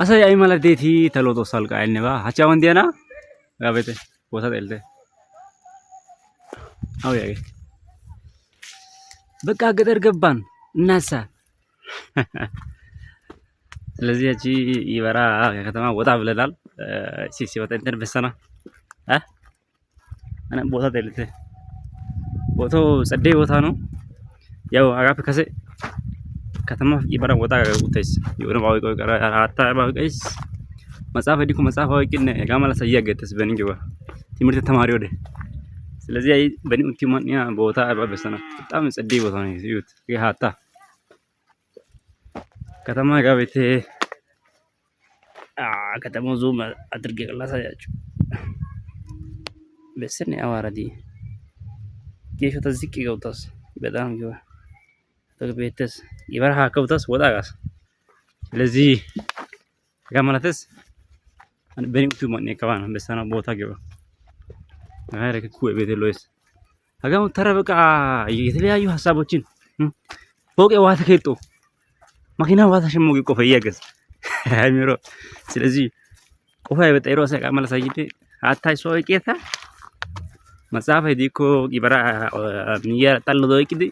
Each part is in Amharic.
Asa ya'i mala deeti taloto salqa inni ba hacha wandiana gabete ቦታ ደልተ አው ያገ በቃ ገጠር ገባን እናሳ ስለዚህ እቺ ይበራ ከተማ ወጣ ብለናል ሲሲ ወጣ እንትን በሰና አና ቦታ ደልተ ቦታው ጸደይ ቦታ ነው ያው አጋፍ ከሰ ከተማ ይበራ ወጣ ውተስ የሆነ ባው ቆይ ቀራ አታ ባው ቀይስ መጽሐፍ ዲኩ መጽሐፍ አውቂነ ጋማላ ሰያገተስ በንግባ ትምህርት ተማሪ ወደ ስለዚህ አይ በኒ ኡቲማንያ ቦታ አባበሰና በጣም ጸደይ ቦታ ነው ይዩት ይሃታ ከተማ ጋቤቴ ከተማው ዙም አድርጌ ላሳያችሁ በስነ አዋራዲ ጌሾ ተዝቂ ገውታስ በጣም ይዋ ተግቤተስ ይበርሃ ከውታስ ወጣጋስ ስለዚህ ጋማላተስ በኒ ኡቲማንያ ከባና በሰና ቦታ ገባ አረከ ኩዌ ቤት ሎይስ አጋው ተረበቃ የተለያዩ ሐሳቦችን ፎቅ ዋት ከይጦ ማኪና ዋት ሸሞግ ቆፈ ይያገስ አይሚሮ ስለዚህ ቆፋ የበጠይሮ ሰቃ መለሳይዴ አታይ ሶ ይቄታ መጽሐፍ ዲኮ ይበራ ንያ ጠልዶ ይቅዲ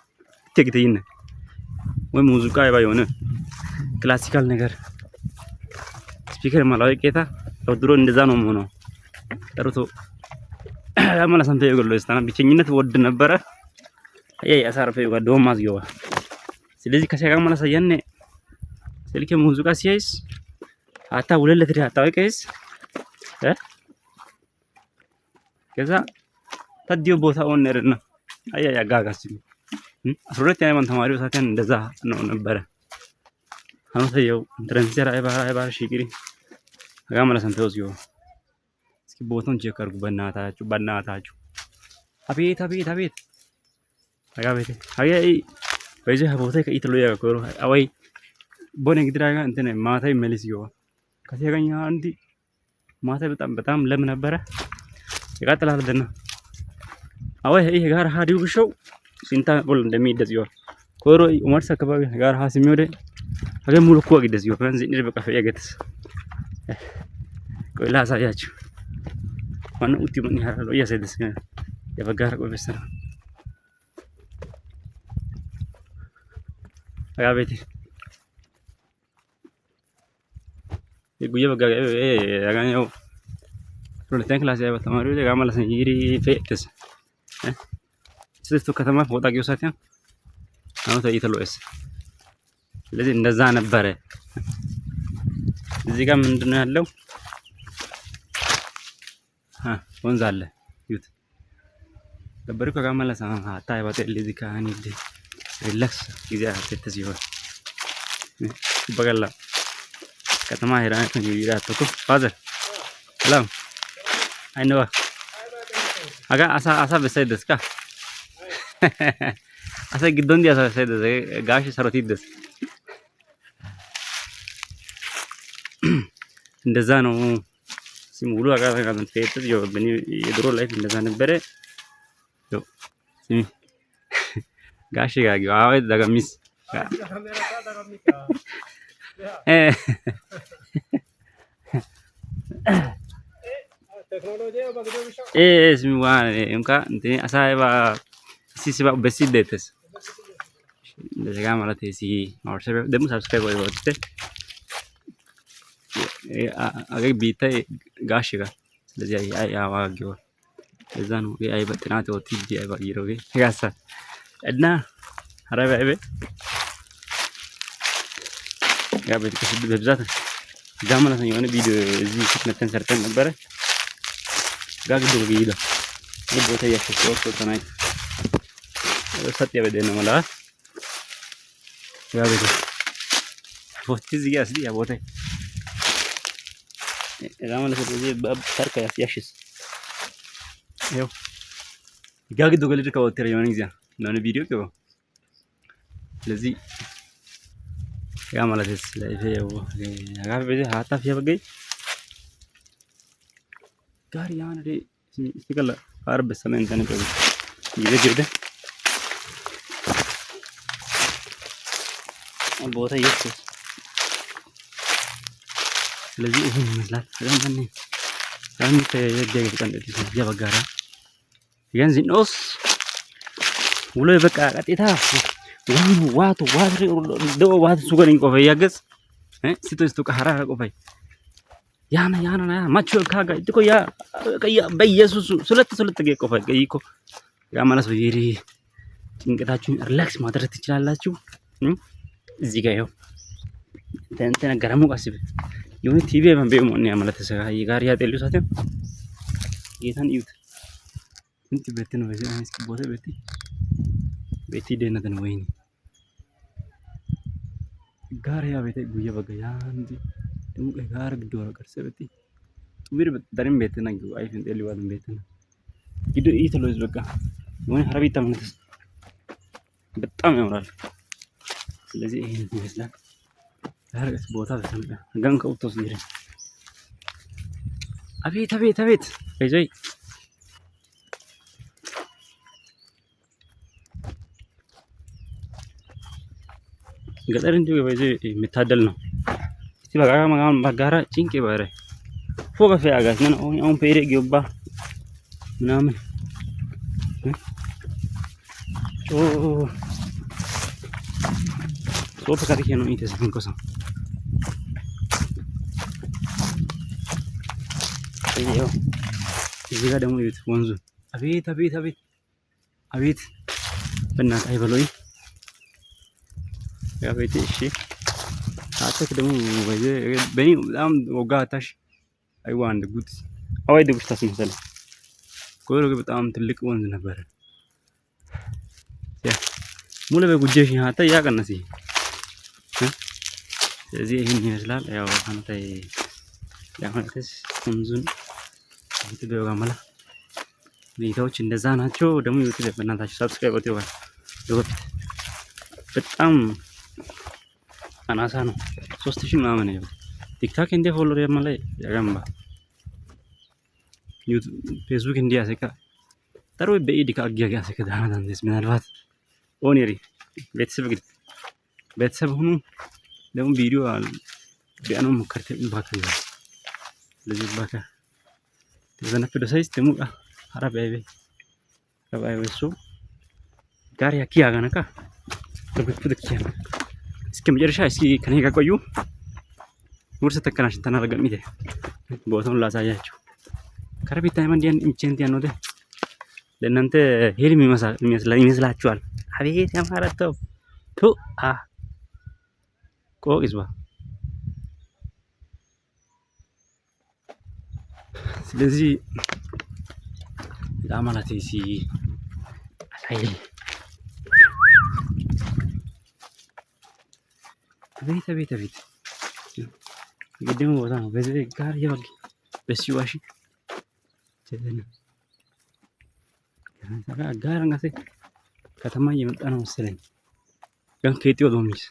ትግተይነ ወይ ሙዚቃ ይባዮነ ክላሲካል ነገር ስፒከር ማላው ይቄታ ድሮ እንደዛ ነው ሆኖ ጠርቶ አማላ ሰንተ ይገሎ እስታና ብቸኝነት ወድ ነበረ አይ አሳርፈ ይጓ ዶማዝ ይዋ ስለዚህ ከሰጋ ማላ ሰየነ ስልከ ሙዚቃ ሲያይስ አታ ወለለት ዲ አታ ወይስ ከዛ ታዲዮ ቦታ ኦነርና አይ ያጋጋስ አስሮለት ያማን ተማሪው ሳተን እንደዛ ነው ነበረ አሁን ሰየው ትራንስፈር አይባ ሽግሪ አጋማላ ሰንተ ወዝዮ ቦታውን ቼክ አድርጉ በእናታችሁ አቤት አቤት አቤት አጋቤት አይ በዚህ ቦታ ከኢትሎ ያቆሩ አይ ቦኔ ግድራጋ እንትን ማታይ መልስ ይዋ ከሲያገኛ አንዲ ማታይ በጣም ለም ነበረ ይቃጥላል ደና አይ ይሄ ጋር ሃዲው ግሾው ሲንታ ቦል እንደሚደዝ ይዋ ኮሮ ኡማርስ አካባቢ ጋር ሃሲም ወደ አገ ሙሉ እኮ ግደዝ ይዋ ፈንዚ እንደ በቃ ያገተስ ቆይ ላሳያችሁ ዋና ኡቲ ምን ያራለው ያሰደስ የበጋር ቆበሰራ አጋቤት የጉየ በጋጋ ያጋኛው ሁለተኛ ክላስ ያባ ተማሪው ጋማላ ሰንይሪ ፈክስ ስለዚህ ከተማ ወጣ ጊዮሳቲያ አሁን ተይተሎስ ስለዚህ እንደዛ ነበረ እዚህ ጋር ምንድነው ያለው ወንዝ አለ ይሁት ለበርኩ ጋማላ ሰማ አታይ ባቴ ለዚህ ካኒ ዲ ሪላክስ ጊዜ አትተስ ይሆን በጋላ ከተማ ሄራን ከጂራ ተኮ ፋዘር ሰላም አይነዋ አጋ አሳ በሰይደስካ አሳ ግዶን ዲ አሳ በሰይደስ ጋሽ ሰሮት ይደስ እንደዛ ነው ሲሙሉ አጋራ ጋር ተፈየተ በኒ የድሮ ላይፍ እንደዛ ነበረ ዮ ሲሚ ጋሽ ጋጊ አይ ዳጋሚስ ሲሚ ዋን እንካ እንት አሳይባ ሲሲባ በሲደተስ እንደዛ ማለት ሲ ማርሰብ ደሙ ሰብስክራይብ ወይወጥተ አገ ቢታይ ጋሽ ጋር ስለዚህ አይ አዋጊው እዛ ነው አይ በጥናት ወጥጂ አይ ባይሮጌ ያሳ እና አረባይበ ያበጥ ከስድ በብዛት ጋማላ ሰኝ የሆነ ቪዲዮ እዚህ ከተነተን ሰርተን ነበር ጋግዶ ገይዳ ይሄ ቦታ ያከሰው ተናይ ሰጥያ በደነ ማላ ያበጥ ፎቲዝ ያስዲ ያ ቦታ ጋማላ ስለዚህ በተርካ ያሽስ ይኸው ጋግዶ ገለድ ከወተረ የሆነ ጊዜ ነው ቪዲዮ ከው ስለዚህ ጋማላ ስለዚህ ያው አጋፍ በዚህ አጣፍ ያበገይ ጋር ያን ደ ሲከላ አርብ ሰመን ተነቀው ይዘግደ ቦታ ይስ ስለዚህ ይሄን ይመስላል። ለምን አንተ የደገ ቀንደት ያበጋራ ያንዚኖስ ውሎ በቃ ቀጥታ ዋቱ ደው ዋት ሱገን ቆፈ ያገጽ ሲቶ ቀሐራ ቆፈ ያና ማቹ ካጋ እኮ ያ በኢየሱስ ስለተ ቆፈ ይኮ ያ ማለት ይሪ ጭንቀታችሁን ሪላክስ ማድረግ ትችላላችሁ። እዚህ ጋር ይኸው እንትን ነገረሙ ቀስብ የሆነ ቲቪ በመቤም ነው ማለት ተሰጋ ይጋር ያጤሉ ሳተም ጌታን ይዩት እንት ቤት ነው በዚህ አይነት ቦታ ቤት ደህነት ነው ወይኔ ጋር ያ ቤት ጉየ በገያ እንዴ ደሙቀ ጋር ግዶራ ቀርሰበቲ ጡቢር በደረም ቤት ነው አይፍን ጤልዋል ቤት ነው ይዱ ይተሎዝ በቃ ወይ ሀረቢታ ማለት በጣም ያምራል። ስለዚህ ይሄን ይመስላል ታርገስ ቦታ በተምጣ ጋን ከውቶስ ይረ አቤት በዘይ ገጠር እንዲሁ በዘይ የሚታደል ነው። እስቲ በቃ ማጋን ባጋራ ጭንቄ ባረ ፎቀ ፈያጋስ ነው አሁን ፔሬ ገባ ምናምን ሶፍ ካርኬ ነው ኢንተስን ኮሳ ይሄው እዚህ ጋር ደግሞ ይዩት ወንዙ አቤት በእናትህ አይበሎኝ ያ ቤት እሺ አጥክ ደግሞ በኔ በጣም ወጋታሽ አይዋንድ ጉድ አዋይ ደብሽ ታስመሰለ ጎሮ በጣም ትልቅ ወንዝ ነበር ያ ሙሉ በጉጀሽ ያታ ያቀነሲ ስለዚህ ይሄን ይመስላል። ያው አንተ ያማከስ ወንዙን ይተገባ ማላ ቪዲዮዎች እንደዛ ናቸው። ደግሞ ዩቲዩብ በእናታችሁ ሰብስክራይብ አድርጉ። በፊት በጣም አናሳ ነው 3000 ምናምን ነው። ቲክቶክ እንደ ፎሎወር ያማለ ያጋምባ ዩቲዩብ ፌስቡክ እንዲያ ሰካ ተሮ በኢዲካ አግያጋ ሰካ ዳና እንደስ ምናልባት ኦኔሪ ቤተሰብ ሁኑ ደግሞ ቪዲዮ ቢያኖ ሙከርተ ባከለ ለዚህ ባከ ተዘነፈ ደሳይስ ደግሞ አረባይቤ እሱ ጋር ያኪያ ጋነካ ተብትብትኪያ እስከ መጨረሻ እስኪ ከኔ ጋር ቆዩ። ወርሰ ተከናሽ ተናረገሚቴ ቦታውን ላሳያችሁ ከረቢታ ማንዲያን ኢንቼንቲያ ነው ለእናንተ ሄልም ይመስላችኋል። አቤት ያማረተው ቱ ቆቅስባ ስለዚህ ለአማላቴ ሲ አሳይ ቤት ግድም ቦታ ነው። በዚህ ጋር ይወግ በሲዋሺ ተዘነ ጋር እንጋሴ ከተማ እየመጣ ነው መሰለኝ። ግን ከኢትዮ ዶሚስ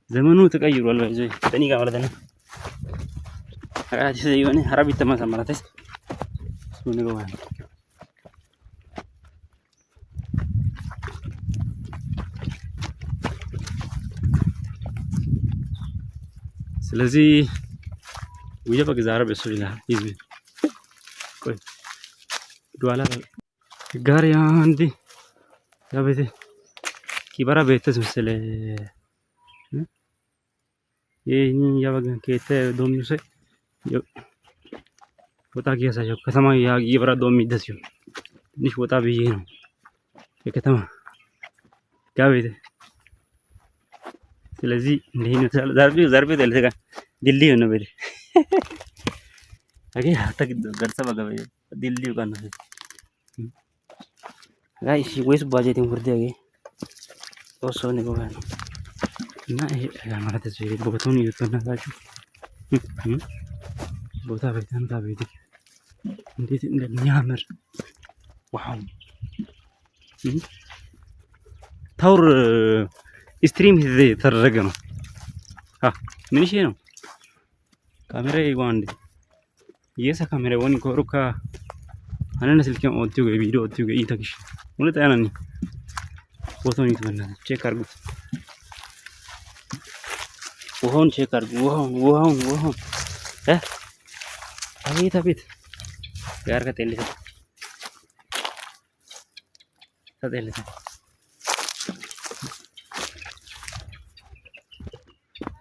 ዘመኑ ተቀይሯል። በዚህ በእኔ ጋር ማለት ነው። አራቲ የሆነ ሀረቢት ተማሰማራተስ ሱን ነው ማለት ስለዚህ ውየ በግዛራ በሱ ይላል ይዝ ቆይ ዱዋላ ጋር ያንዲ ያቤቴ ኪባራ ቤተስ መሰለ ይሄን ያበገን ከተ ዶሚሰ ወጣ ያሳየው ከተማ ይብራ ዶሚ ደስዩ ትንሽ ወጣ ብዬ ነው የከተማ ጋቤቴ ስለዚህ እንደዚህ ነው ዛርቤ ደልተጋ ድልድይ ነው በል አገ አታክ ገርሰ በገበ ድልድይ ጋር ነው ጋይስ ወይስ ባጀቴን ወርደ አገ ኦሶ ነው ጎባ ነው እና ይሄ ማለት እዚህ ቦታውን እየተናጋችሁ ቦታ በጣም ታቤት እንዴት እንደሚያምር ዋው ታውር ስትሪም የተደረገ ነው። ምን ይሄ ነው ካሜራ ይዋንድ የሳ ካሜራ ወኒ ኮሩካ አነነ ስልኬን ኦቲው ቪዲዮ ኦቲው ይታክሽ ወለታ ያናኒ ፎቶን ይተመና ቼክ አርጉት። ውሃውን ቼክ አድርጉ። ውሃውን አቤት ጋር ከጤልተ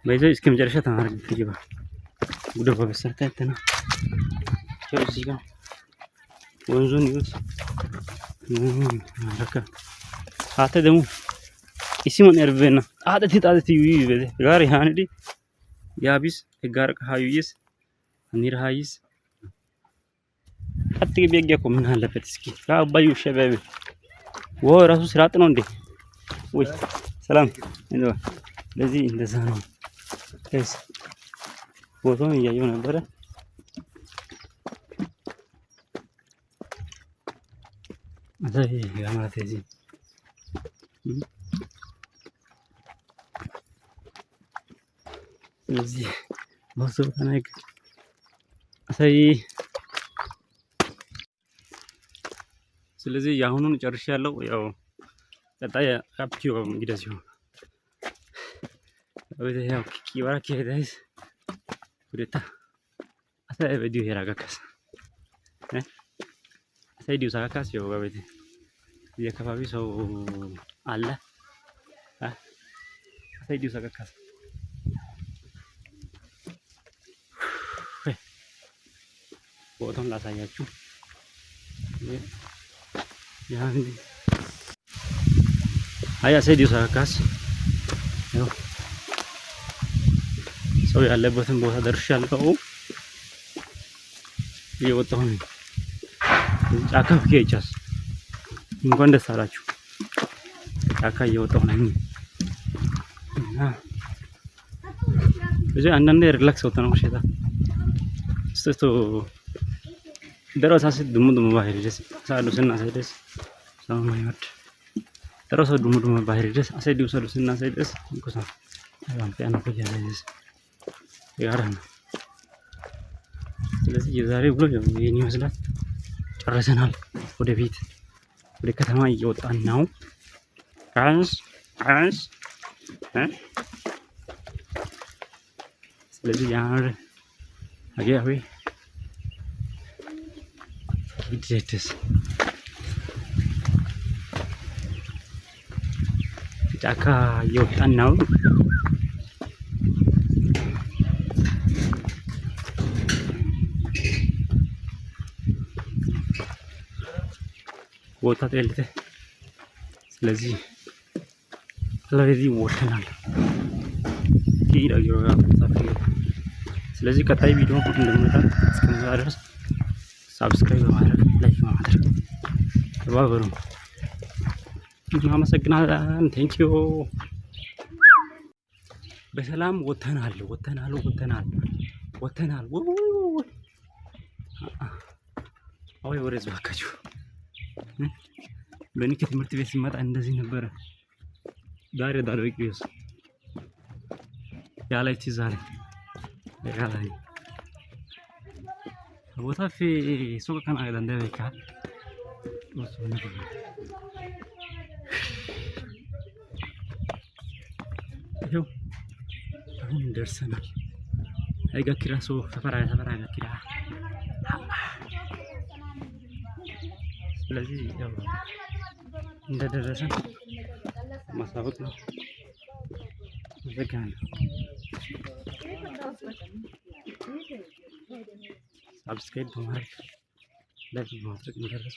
በዚህ እስከ መጨረሻ ተማረግ ትጅባ ጉድ በበሰርታ እንትና እዚህ ጋር ወንዙን ይዩት። አረካ አተ ደግሞ isiman erbena ጣደቲ ይበለ ጋር ያንዲ ያቢስ ጋር ከሃዩይስ አኒር ሃይስ አጥቂ ቢያገ ምን አለበት እስኪ አባዩ ሸበብ ወራሱ ስራጥ ነው እንዴ ወይ ሰላም እንደው ለዚህ እንደዛ ነው እስ ቦታውን እያየሁ ነበረ አዛይ ያማራቴ እዚህ ስለዚህ ማሰብ ተናገ አሳይ ስለዚህ ያሁኑን ጨርሻለሁ። ያው ቀጣይ ካፕቲዮ እንግዲህ ሲሆን ወደ ያው ኪዋራ ከሄዳይስ ወደታ አሳይ ቪዲዮ ያራጋካስ አሳይ ዲው ሳካካስ ያው ባቤት የከፋቢ ሰው አለ አሳይ ዲው ሳካካስ ቦታውን ላሳያችሁ ያን አያ ሰዲው ሳካስ ነው ሰው ያለበትን ቦታ ደርሻለሁ። እየወጣሁ ነው ጫካ ከይቻስ እንኳን ደስ አላችሁ። ጫካ እየወጣሁ ነኝ እና እዚህ አንዳንዴ ሪላክስ ወጣ ነው ሸታ ስቶ ደረሳስ ድሙ ባህሪ ደስ ሳሉስና ሳይደስ ሰማይወድ ደረሳ ድሙ ባህሪ ደስ አሰዲው ሳሉስና ሳይደስ እንኩሳ አሁን ፒያኖ ከያለስ ያራና ስለዚህ የዛሬው ብሎ የኔ ይመስላል። ጨርሰናል። ወደ ቤት ወደ ከተማ እየወጣን ነው። አንስ ስለዚህ ያር አገያዊ ይድረስ ጫካ እየወጣን ነው። ቦታ ተልተ ስለዚህ ለዚህ ወጥተናል። ይላየው ስለዚህ ቀጣይ ቪዲዮ እንደምመጣ እስከዛ ድረስ ሰብስክራይብ በማድረግ ላይክ በማድረግ ተባበሩ። እናመሰግናለን። ቴንኪዩ። በሰላም ወጥተናል። አይ ወሬዝ ባካችሁ በእኔ ከትምህርት ቤት ሲመጣ እንደዚህ ነበረ። ዳሬ ዳርቤቂስ ያላይቲ ዛሬ ያላይ ቦታ ፊ ሱቅ ከና አይደለም ደበካ ወሱ ነገር ይኸው አሁን ደርሰናል። አይጋ ኪራሶ ሰፈራ ኪራ ስለዚህ ያው እንደደረሰን ማሳወቅ ነው። ዘጋን ሰብስክራይብ በማድረግ ላይክ በማድረግ እንደደረሰ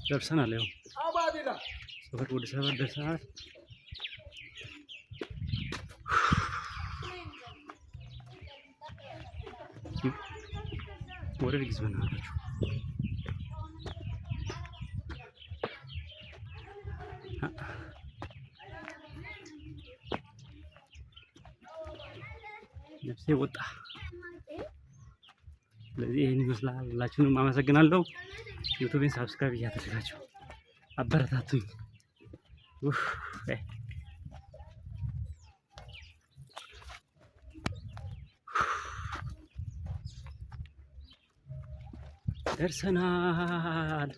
ደርሰናል። ያው ሰፈር ወደ ሰፈር ደርሰናል። ወደ ልጅ በእናታችሁ ነፍሴ ወጣ። ስለዚህ ይሄን ይመስላል። ሁላችሁንም አመሰግናለሁ። ዩቲዩብን ሰብስክራይብ እያደረጋችሁ አበረታቱኝ። ደርሰናል።